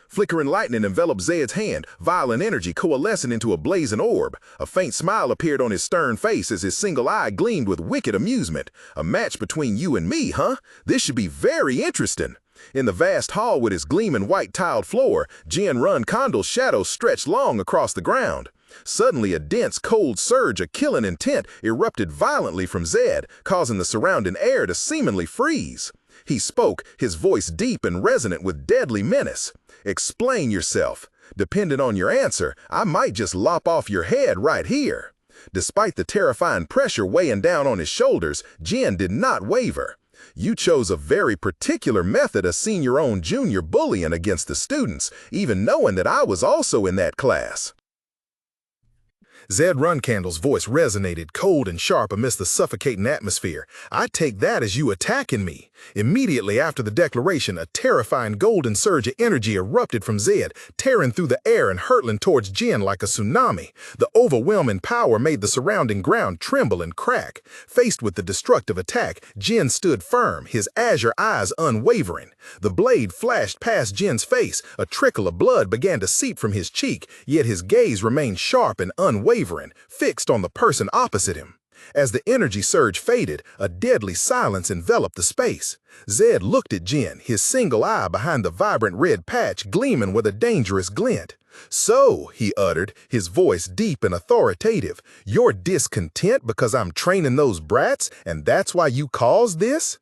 Flickering lightning enveloped Zed's hand, violent energy coalescing into a blazing orb. A faint smile appeared on his stern face as his single eye gleamed with wicked amusement. A match between you and me, huh? This should be very interesting. In the vast hall with its gleaming white-tiled floor, Jin Runcandel's shadow stretched long across the ground. Suddenly, a dense, cold surge of killing intent erupted violently from Zed, causing the surrounding air to seemingly freeze. He spoke, his voice deep and resonant with deadly menace. Explain yourself. Depending on your answer, I might just lop off your head right here. Despite the terrifying pressure weighing down on his shoulders, Jin did not waver. You chose a very particular method of senior-owned junior bullying against the students, even knowing that I was also in that class. Zed Runcandel's voice resonated cold and sharp amidst the suffocating atmosphere. I take that as you attacking me. Immediately after the declaration, a terrifying golden surge of energy erupted from Zed, tearing through the air and hurtling towards Jin like a tsunami. The overwhelming power made the surrounding ground tremble and crack. Faced with the destructive attack, Jin stood firm, his azure eyes unwavering. The blade flashed past Jin's face. A trickle of blood began to seep from his cheek, yet his gaze remained sharp and unwavering, fixed on the person opposite him. As the energy surge faded, a deadly silence enveloped the space. Zed looked at Jin, his single eye behind the vibrant red patch gleaming with a dangerous glint. So, he uttered, his voice deep and authoritative, you're discontent because I'm training those brats, and that's why you caused this?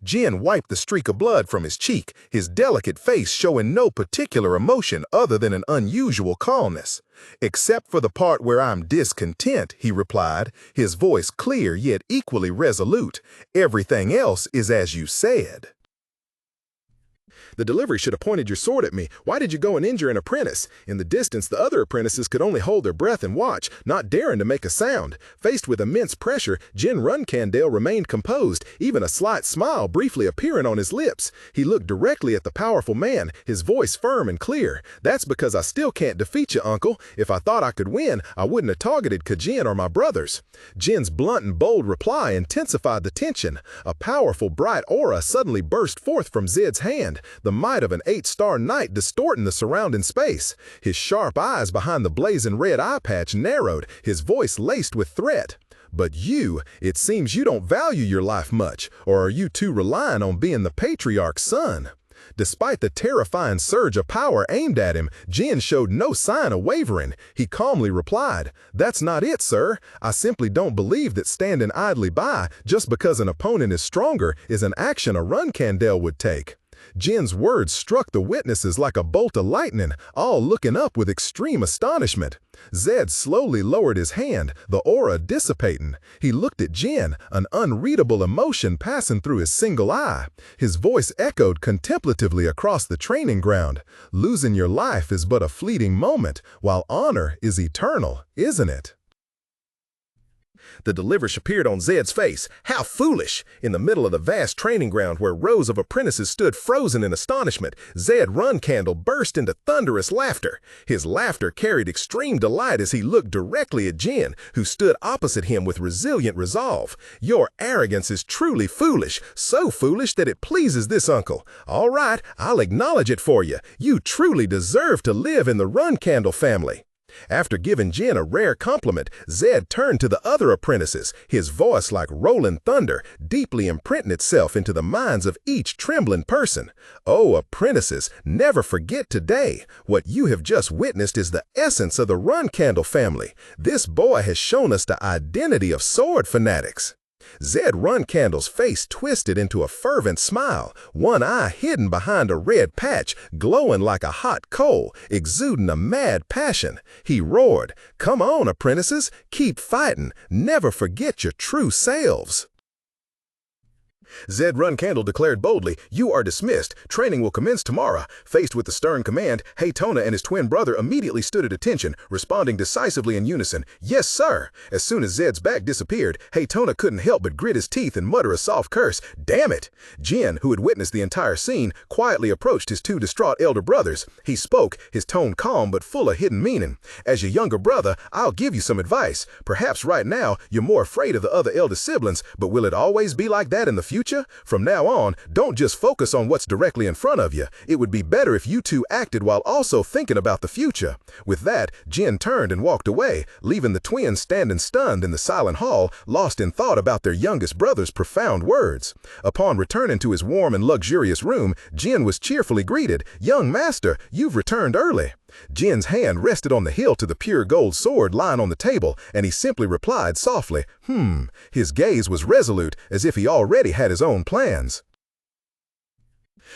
Jin wiped the streak of blood from his cheek, his delicate face showing no particular emotion other than an unusual calmness. Except for the part where I'm discontent, he replied, his voice clear yet equally resolute. Everything else is as you said. The delivery should have pointed your sword at me. Why did you go and injure an apprentice? In the distance, the other apprentices could only hold their breath and watch, not daring to make a sound. Faced with immense pressure, Jin Runcandel remained composed, even a slight smile briefly appearing on his lips. He looked directly at the powerful man, his voice firm and clear. That's because I still can't defeat you, uncle. If I thought I could win, I wouldn't have targeted Kajin or my brothers. Jin's blunt and bold reply intensified the tension. A powerful, bright aura suddenly burst forth from Zed's hand, the might of an 8-star knight distorting the surrounding space. His sharp eyes behind the blazing red eye patch narrowed, his voice laced with threat. But you, it seems you don't value your life much, or are you too reliant on being the patriarch's son? Despite the terrifying surge of power aimed at him, Jin showed no sign of wavering. He calmly replied, "That's not it, sir. I simply don't believe that standing idly by just because an opponent is stronger is an action a Runcandel would take." Jin's words struck the witnesses like a bolt of lightning, all looking up with extreme astonishment. Zed slowly lowered his hand, the aura dissipating. He looked at Jin, an unreadable emotion passing through his single eye. His voice echoed contemplatively across the training ground. Losing your life is but a fleeting moment, while honor is eternal, isn't it? The delivery appeared on Zed's face. How foolish! In the middle of the vast training ground where rows of apprentices stood frozen in astonishment, Zed Runcandel burst into thunderous laughter. His laughter carried extreme delight as he looked directly at Jin, who stood opposite him with resilient resolve. Your arrogance is truly foolish, so foolish that it pleases this uncle. All right, I'll acknowledge it for you. You truly deserve to live in the Runcandel family. After giving Jin a rare compliment, Zed turned to the other apprentices, his voice like rolling thunder, deeply imprinting itself into the minds of each trembling person. Oh, apprentices, never forget today. What you have just witnessed is the essence of the Runcandel family. This boy has shown us the identity of sword fanatics. Zed Runcandel's face twisted into a fervent smile, one eye hidden behind a red patch, glowing like a hot coal, exuding a mad passion. He roared, "Come on, apprentices, keep fighting, never forget your true selves." Zed Runcandel declared boldly, "You are dismissed. Training will commence tomorrow." Faced with the stern command, Haytona and his twin brother immediately stood at attention, responding decisively in unison, "Yes, sir." As soon as Zed's back disappeared, Haytona couldn't help but grit his teeth and mutter a soft curse. Damn it! Jin, who had witnessed the entire scene, quietly approached his two distraught elder brothers. He spoke, his tone calm but full of hidden meaning. "As your younger brother, I'll give you some advice. Perhaps right now you're more afraid of the other elder siblings, but will it always be like that in the future? future? From now on, don't just focus on what's directly in front of you. It would be better if you two acted while also thinking about the future. With that, Jin turned and walked away, leaving the twins standing stunned in the silent hall, lost in thought about their youngest brother's profound words. Upon returning to his warm and luxurious room, Jin was cheerfully greeted, "Young master, you've returned early." Jin's hand rested on the hilt of the pure gold sword lying on the table, and he simply replied softly, His gaze was resolute, as if he already had his own plans.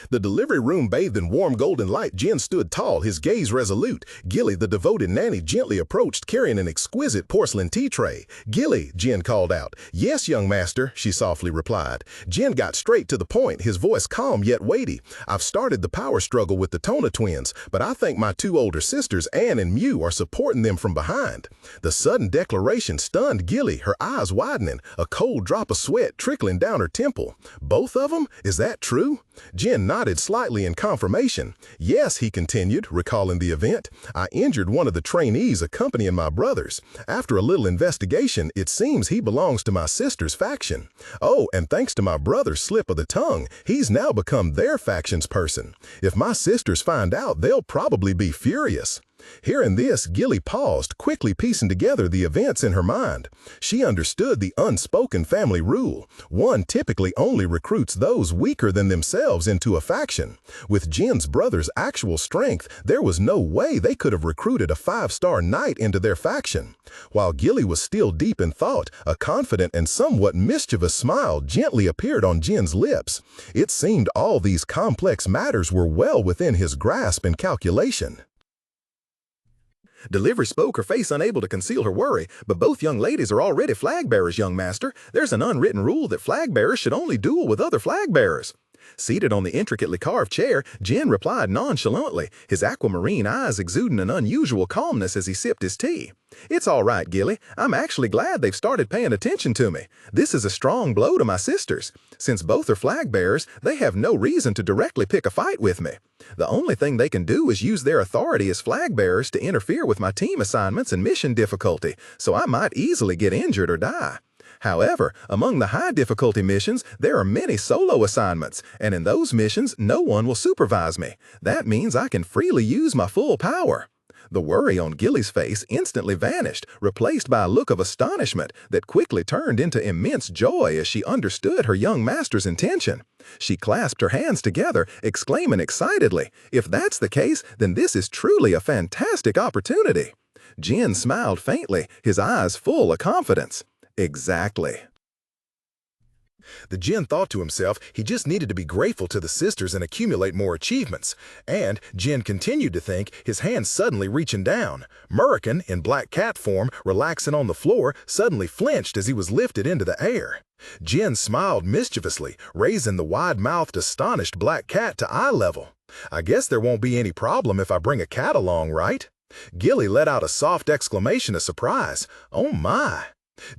The delivery room bathed in warm golden light, Jin stood tall, his gaze resolute. Gilly, the devoted nanny, gently approached, carrying an exquisite porcelain tea tray. "Gilly," Jin called out. "Yes, young master," she softly replied. Jin got straight to the point, his voice calm yet weighty. "I've started the power struggle with the Tona twins, but I think my two older sisters, Anne and Mew, are supporting them from behind." The sudden declaration stunned Gilly, her eyes widening, a cold drop of sweat trickling down her temple. "Both of them? Is that true?" Jin nodded slightly in confirmation. "Yes," he continued, recalling the event. "I injured one of the trainees accompanying my brothers. After a little investigation, it seems he belongs to my sister's faction. Oh, and thanks to my brother's slip of the tongue, he's now become their faction's person. If my sisters find out, they'll probably be furious." Hearing this, Gilly paused, quickly piecing together the events in her mind. She understood the unspoken family rule. One typically only recruits those weaker than themselves into a faction. With Jin's brother's actual strength, there was no way they could have recruited a 5-star knight into their faction. While Gilly was still deep in thought, a confident and somewhat mischievous smile gently appeared on Jin's lips. It seemed all these complex matters were well within his grasp and calculation. Delivery spoke, her face unable to conceal her worry. "But both young ladies are already flag bearers, young master. There's an unwritten rule that flag bearers should only duel with other flag bearers." Seated on the intricately carved chair, Jin replied nonchalantly, his aquamarine eyes exuding an unusual calmness as he sipped his tea. "It's all right, Gilly. I'm actually glad they've started paying attention to me. This is a strong blow to my sisters. Since both are flag bearers, they have no reason to directly pick a fight with me. The only thing they can do is use their authority as flag bearers to interfere with my team assignments and mission difficulty, so I might easily get injured or die. However, among the high-difficulty missions, there are many solo assignments, and in those missions, no one will supervise me. That means I can freely use my full power." The worry on Gilly's face instantly vanished, replaced by a look of astonishment that quickly turned into immense joy as she understood her young master's intention. She clasped her hands together, exclaiming excitedly, "If that's the case, then this is truly a fantastic opportunity." Jin smiled faintly, his eyes full of confidence. "Exactly." The Jin thought to himself he just needed to be grateful to the sisters and accumulate more achievements. And Jin continued to think, his hand suddenly reaching down. Murican, in black cat form, relaxing on the floor, suddenly flinched as he was lifted into the air. Jin smiled mischievously, raising the wide-mouthed, astonished black cat to eye level. "I guess there won't be any problem if I bring a cat along, right?" Gilly let out a soft exclamation of surprise. "Oh my!"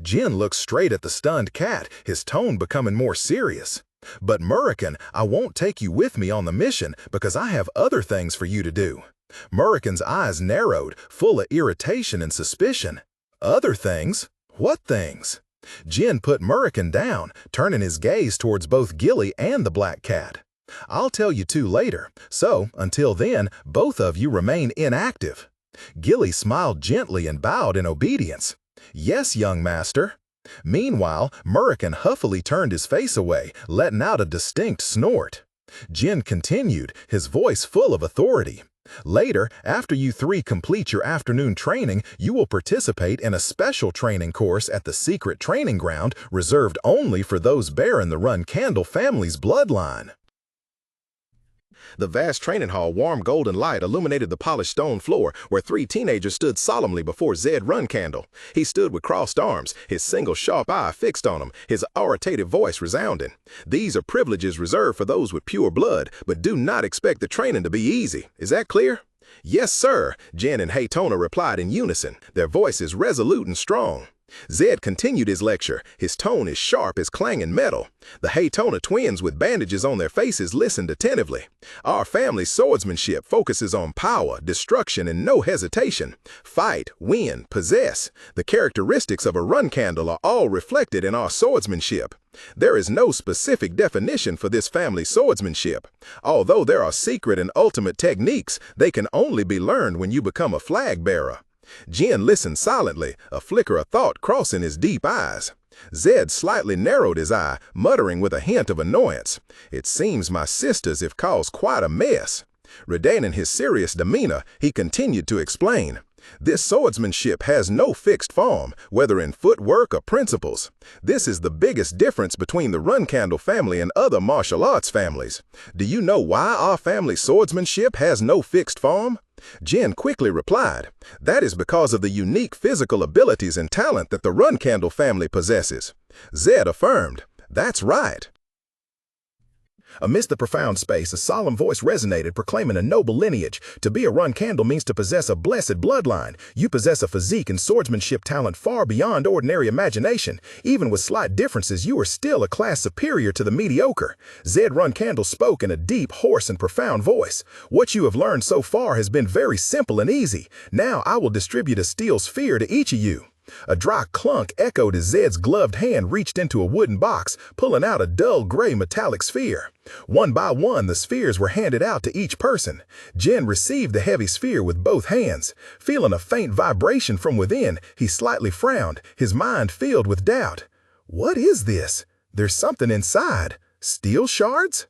Jin looked straight at the stunned cat, his tone becoming more serious. "But Murican, I won't take you with me on the mission because I have other things for you to do." Murican's eyes narrowed, full of irritation and suspicion. "Other things? What things?" Jin put Murican down, turning his gaze towards both Gilly and the black cat. "I'll tell you two later, so until then, both of you remain inactive." Gilly smiled gently and bowed in obedience. "Yes, young master." Meanwhile, Murican huffily turned his face away, letting out a distinct snort. Jin continued, his voice full of authority. "Later, after you three complete your afternoon training, you will participate in a special training course at the secret training ground reserved only for those bearing the Runcandel family's bloodline." The vast training hall, warm golden light illuminated the polished stone floor where three teenagers stood solemnly before Zed Runcandel. He stood with crossed arms, his single sharp eye fixed on him, his authoritative voice resounding. "These are privileges reserved for those with pure blood, but do not expect the training to be easy. Is that clear?" "Yes, sir," Jen and Haytona replied in unison, their voices resolute and strong. Zed continued his lecture. His tone as sharp as clanging metal. The Haytona twins with bandages on their faces listened attentively. Our family's swordsmanship focuses on power, destruction, and no hesitation. Fight, win, possess. The characteristics of a Runcandel are all reflected in our swordsmanship. There is no specific definition for this family's swordsmanship. Although there are secret and ultimate techniques, they can only be learned when you become a flag bearer. Jin listened silently, a flicker of thought crossing his deep eyes. Zed slightly narrowed his eye, muttering with a hint of annoyance. It seems my sisters have caused quite a mess. Retaining his serious demeanor, he continued to explain. This swordsmanship has no fixed form, whether in footwork or principles. This is the biggest difference between the Runcandel family and other martial arts families. Do you know why our family's swordsmanship has no fixed form? Jin quickly replied, that is because of the unique physical abilities and talent that the Runcandel family possesses. Zed affirmed, that's right. Amidst the profound space, a solemn voice resonated, proclaiming a noble lineage. To be a Runcandel means to possess a blessed bloodline. You possess a physique and swordsmanship talent far beyond ordinary imagination. Even with slight differences, you are still a class superior to the mediocre. Zed Runcandel spoke in a deep, hoarse, and profound voice. What you have learned so far has been very simple and easy. Now I will distribute a steel sphere to each of you. A dry clunk echoed as Zed's gloved hand reached into a wooden box, pulling out a dull gray metallic sphere. One by one, the spheres were handed out to each person. Jin received the heavy sphere with both hands. Feeling a faint vibration from within, he slightly frowned, his mind filled with doubt. What is this? There's something inside. Steel shards?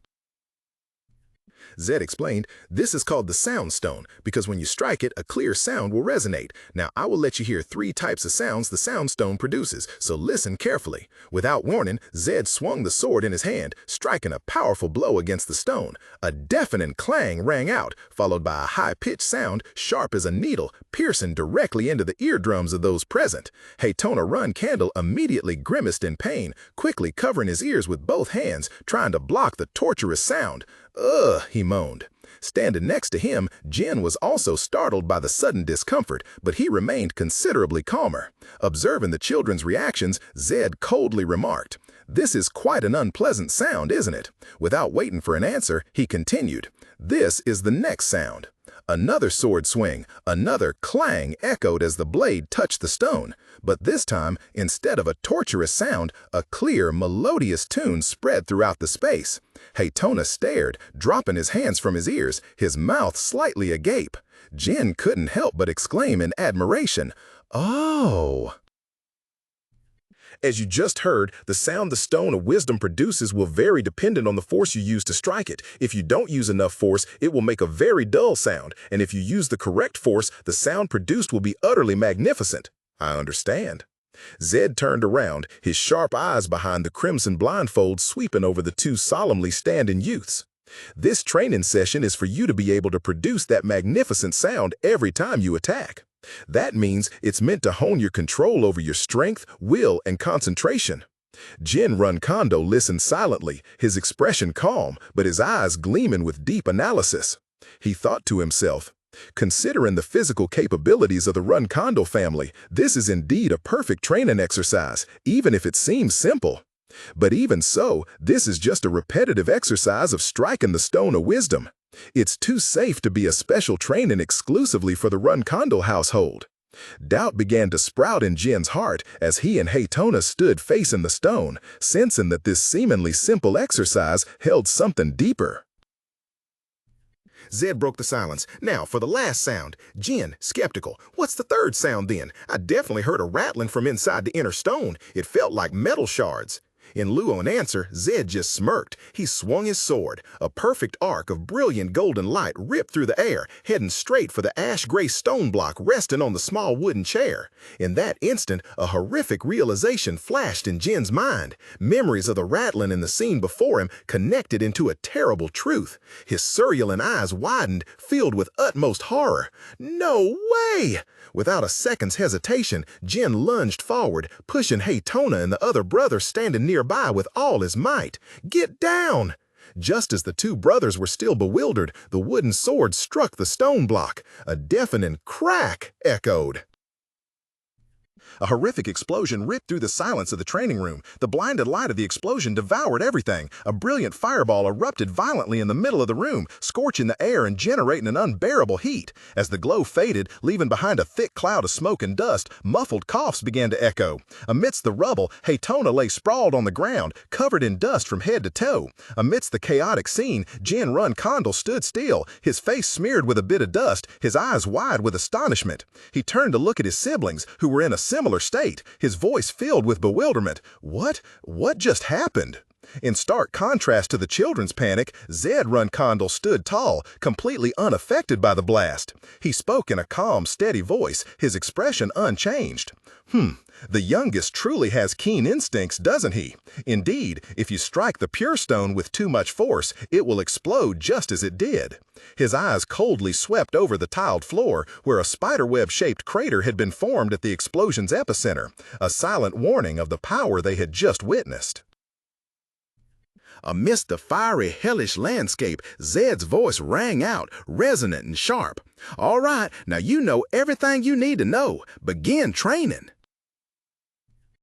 Zed explained, this is called the sound stone, because when you strike it, a clear sound will resonate. Now, I will let you hear 3 types of sounds the sound stone produces, so listen carefully. Without warning, Zed swung the sword in his hand, striking a powerful blow against the stone. A deafening clang rang out, followed by a high-pitched sound, sharp as a needle, piercing directly into the eardrums of those present. Haytona Runcandel immediately grimaced in pain, quickly covering his ears with both hands, trying to block the torturous sound. Ugh, he moaned. Standing next to him, Jin was also startled by the sudden discomfort, but he remained considerably calmer. Observing the children's reactions, Zed coldly remarked, this is quite an unpleasant sound, isn't it? Without waiting for an answer, he continued, this is the next sound. Another sword swing, another clang echoed as the blade touched the stone. But this time, instead of a torturous sound, a clear, melodious tune spread throughout the space. Haytona stared, dropping his hands from his ears, his mouth slightly agape. Jin couldn't help but exclaim in admiration, "Oh!" As you just heard, the sound the Stone of Wisdom produces will vary dependent on the force you use to strike it. If you don't use enough force, it will make a very dull sound, and if you use the correct force, the sound produced will be utterly magnificent. I understand. Zed turned around, his sharp eyes behind the crimson blindfold sweeping over the 2 solemnly standing youths. This training session is for you to be able to produce that magnificent sound every time you attack. That means it's meant to hone your control over your strength, will, and concentration. Jin Runcandel listened silently, his expression calm, but his eyes gleaming with deep analysis. He thought to himself, considering the physical capabilities of the Runcandel family, this is indeed a perfect training exercise, even if it seems simple. But even so, this is just a repetitive exercise of striking the Stone of Wisdom. It's too safe to be a special training exclusively for the Runcandel household. Doubt began to sprout in Jin's heart as he and Haytona stood facing the stone, sensing that this seemingly simple exercise held something deeper. Zed broke the silence. Now, for the last sound. Jin, skeptical. What's the third sound then? I definitely heard a rattling from inside the inner stone. It felt like metal shards. In lieu of an answer, Zed just smirked. He swung his sword. A perfect arc of brilliant golden light ripped through the air, heading straight for the ash-gray stone block resting on the small wooden chair. In that instant, a horrific realization flashed in Jin's mind. Memories of the rattling in the scene before him connected into a terrible truth. His cerulean eyes widened, filled with utmost horror. No way! Without a second's hesitation, Jin lunged forward, pushing Haytona and the other brother standing nearby with all his might. Get down! Just as the 2 brothers were still bewildered, the wooden sword struck the stone block. A deafening crack echoed. A horrific explosion ripped through the silence of the training room. The blinded light of the explosion devoured everything. A brilliant fireball erupted violently in the middle of the room, scorching the air and generating an unbearable heat. As the glow faded, leaving behind a thick cloud of smoke and dust, muffled coughs began to echo. Amidst the rubble, Haytona lay sprawled on the ground, covered in dust from head to toe. Amidst the chaotic scene, Jin Runcandel stood still, his face smeared with a bit of dust, his eyes wide with astonishment. He turned to look at his siblings, who were in a similar state, his voice filled with bewilderment. What just happened? In stark contrast to the children's panic, Zed Runcandel stood tall, completely unaffected by the blast. He spoke in a calm, steady voice, his expression unchanged. The youngest truly has keen instincts, doesn't he? Indeed, if you strike the pure stone with too much force, it will explode just as it did. His eyes coldly swept over the tiled floor, where a spiderweb-shaped crater had been formed at the explosion's epicenter, a silent warning of the power they had just witnessed. Amidst the fiery, hellish landscape, Zed's voice rang out, resonant and sharp. "All right, now you know everything you need to know. Begin training."